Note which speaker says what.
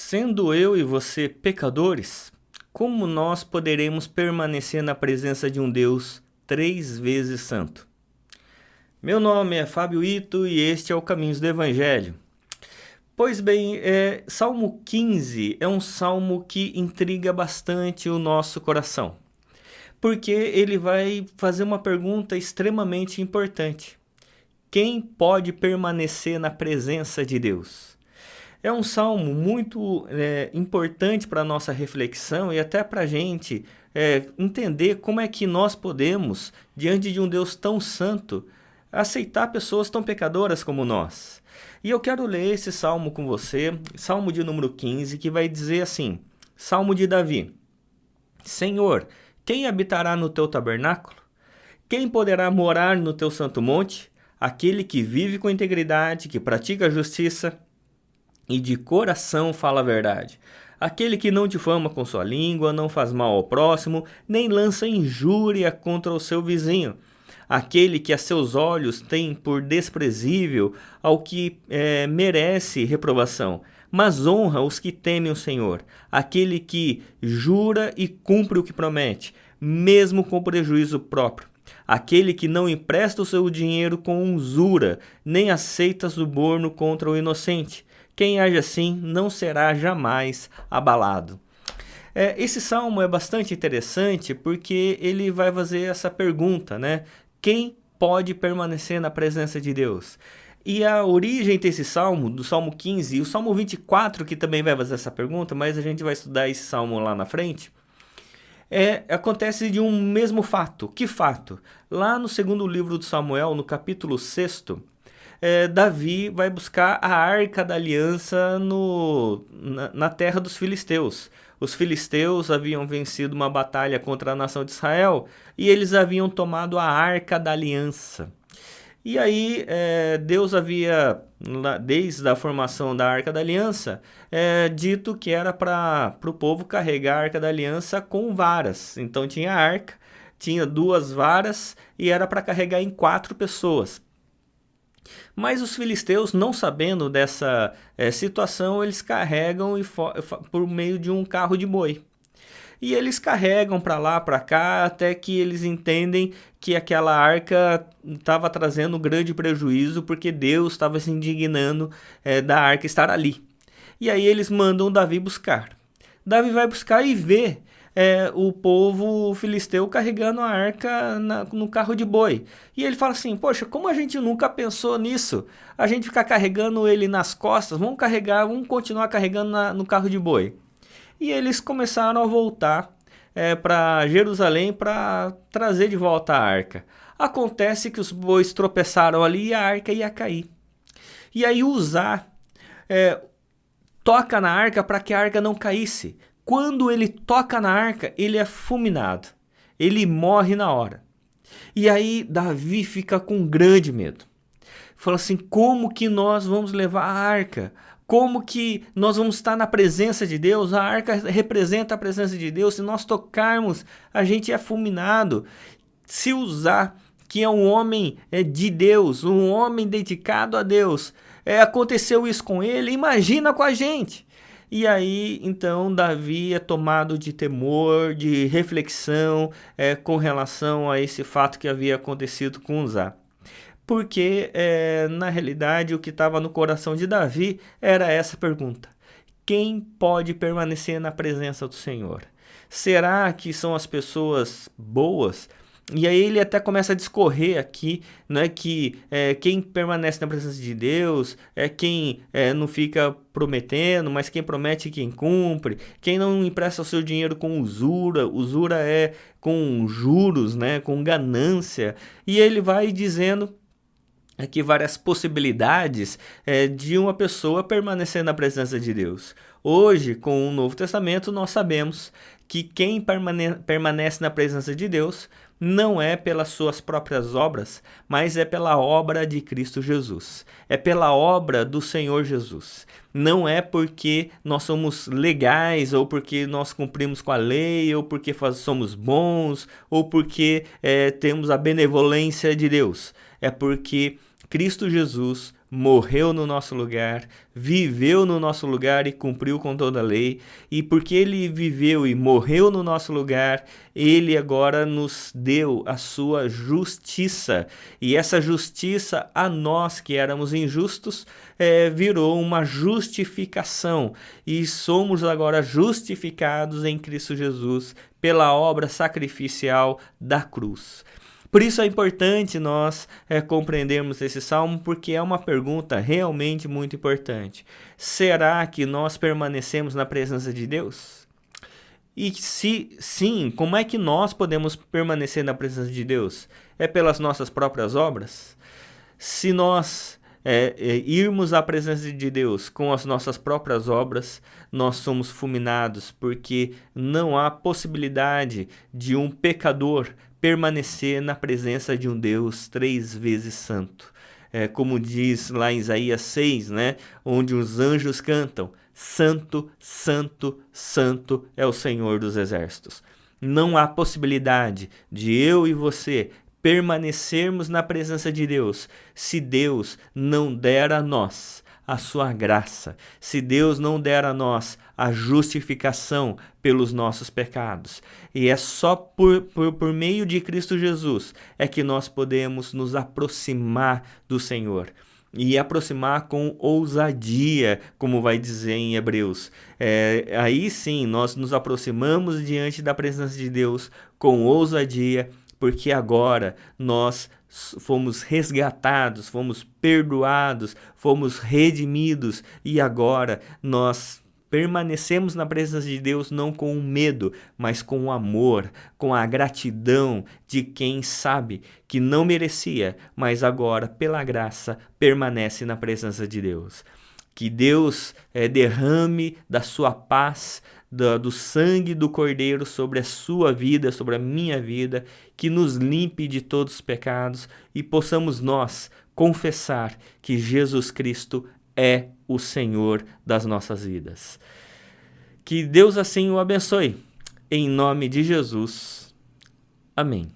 Speaker 1: Sendo eu e você pecadores, como nós poderemos permanecer na presença de um Deus 3 vezes santo? Meu nome é Fábio Ito e este é o Caminhos do Evangelho. Pois bem, Salmo 15 é um salmo que intriga bastante o nosso coração, porque ele vai fazer uma pergunta extremamente importante. Quem pode permanecer na presença de Deus? É um salmo muito importante para a nossa reflexão e até para a gente entender como é que nós podemos, diante de um Deus tão santo, aceitar pessoas tão pecadoras como nós. E eu quero ler esse salmo com você, salmo de número 15, que vai dizer assim, Salmo de Davi. Senhor, quem habitará no teu tabernáculo? Quem poderá morar no teu santo monte? Aquele que vive com integridade, que pratica a justiça e de coração fala a verdade. Aquele que não difama com sua língua, não faz mal ao próximo, nem lança injúria contra o seu vizinho. Aquele que a seus olhos tem por desprezível ao que merece reprovação, mas honra os que temem o Senhor. Aquele que jura e cumpre o que promete, mesmo com prejuízo próprio. Aquele que não empresta o seu dinheiro com usura, nem aceita suborno contra o inocente. Quem age assim não será jamais abalado. Esse salmo é bastante interessante porque ele vai fazer essa pergunta, né? Quem pode permanecer na presença de Deus? E a origem desse salmo, do Salmo 15 e o Salmo 24, que também vai fazer essa pergunta, mas a gente vai estudar esse salmo lá na frente, acontece de um mesmo fato. Que fato? Lá no segundo livro de Samuel, no capítulo 6, Davi vai buscar a Arca da Aliança na terra dos filisteus. Os filisteus haviam vencido uma batalha contra a nação de Israel e eles haviam tomado a Arca da Aliança. E aí Deus havia, desde a formação da Arca da Aliança, dito que era para o povo carregar a Arca da Aliança com varas. Então tinha a arca, tinha 2 varas e era para carregar em 4 pessoas. Mas os filisteus, não sabendo dessa situação, eles carregam por meio de um carro de boi. E eles carregam para lá, para cá, até que eles entendem que aquela arca estava trazendo um grande prejuízo, porque Deus estava se indignando da arca estar ali. E aí eles mandam Davi buscar. Davi vai buscar e vê o povo filisteu carregando a arca no carro de boi. E ele fala assim, poxa, como a gente nunca pensou nisso? A gente ficar carregando ele nas costas, vamos continuar carregando no carro de boi. E eles começaram a voltar para Jerusalém para trazer de volta a arca. Acontece que os bois tropeçaram ali e a arca ia cair. E aí Uzá toca na arca para que a arca não caísse. Quando ele toca na arca, ele é fulminado. Ele morre na hora. E aí Davi fica com grande medo. Fala assim, como que nós vamos levar a arca? Como que nós vamos estar na presença de Deus? A arca representa a presença de Deus. Se nós tocarmos, a gente é fulminado. Se Uzá, que é um homem de Deus, um homem dedicado a Deus, aconteceu isso com ele, imagina com a gente. E aí, então, Davi é tomado de temor, de reflexão com relação a esse fato que havia acontecido com Uzá. Porque, na realidade, o que estava no coração de Davi era essa pergunta. Quem pode permanecer na presença do Senhor? Será que são as pessoas boas? E aí ele até começa a discorrer aqui, né, que quem permanece na presença de Deus é quem não fica prometendo, mas quem promete quem cumpre, quem não empresta o seu dinheiro com usura é com juros, né, com ganância, e ele vai dizendo aqui várias possibilidades de uma pessoa permanecer na presença de Deus. Hoje, com o Novo Testamento, nós sabemos que quem permanece na presença de Deus não é pelas suas próprias obras, mas é pela obra de Cristo Jesus. É pela obra do Senhor Jesus. Não é porque nós somos legais, ou porque nós cumprimos com a lei, ou porque somos bons, ou porque temos a benevolência de Deus. É porque Cristo Jesus morreu no nosso lugar, viveu no nosso lugar e cumpriu com toda a lei. E porque ele viveu e morreu no nosso lugar, ele agora nos deu a sua justiça. E essa justiça a nós que éramos injustos virou uma justificação. E somos agora justificados em Cristo Jesus pela obra sacrificial da cruz. Por isso é importante nós compreendermos esse salmo, porque é uma pergunta realmente muito importante. Será que nós permanecemos na presença de Deus? E se sim, como é que nós podemos permanecer na presença de Deus? É pelas nossas próprias obras? Se nós irmos à presença de Deus com as nossas próprias obras, nós somos fulminados, porque não há possibilidade de um pecador permanecer na presença de um Deus 3 vezes santo. Como diz lá em Isaías 6, né, onde os anjos cantam: Santo, Santo, Santo é o Senhor dos Exércitos. Não há possibilidade de eu e você permanecermos na presença de Deus se Deus não der a nós a sua graça, se Deus não der a nós a justificação pelos nossos pecados. E é só por meio de Cristo Jesus é que nós podemos nos aproximar do Senhor. E aproximar com ousadia, como vai dizer em Hebreus. Aí sim, nós nos aproximamos diante da presença de Deus com ousadia, porque agora nós fomos resgatados, fomos perdoados, fomos redimidos e agora nós permanecemos na presença de Deus não com o medo, mas com o amor, com a gratidão de quem sabe que não merecia, mas agora, pela graça, permanece na presença de Deus. Que Deus derrame da sua paz, do sangue do Cordeiro sobre a sua vida, sobre a minha vida, que nos limpe de todos os pecados e possamos nós confessar que Jesus Cristo é o Senhor das nossas vidas. Que Deus assim o abençoe. Em nome de Jesus. Amém.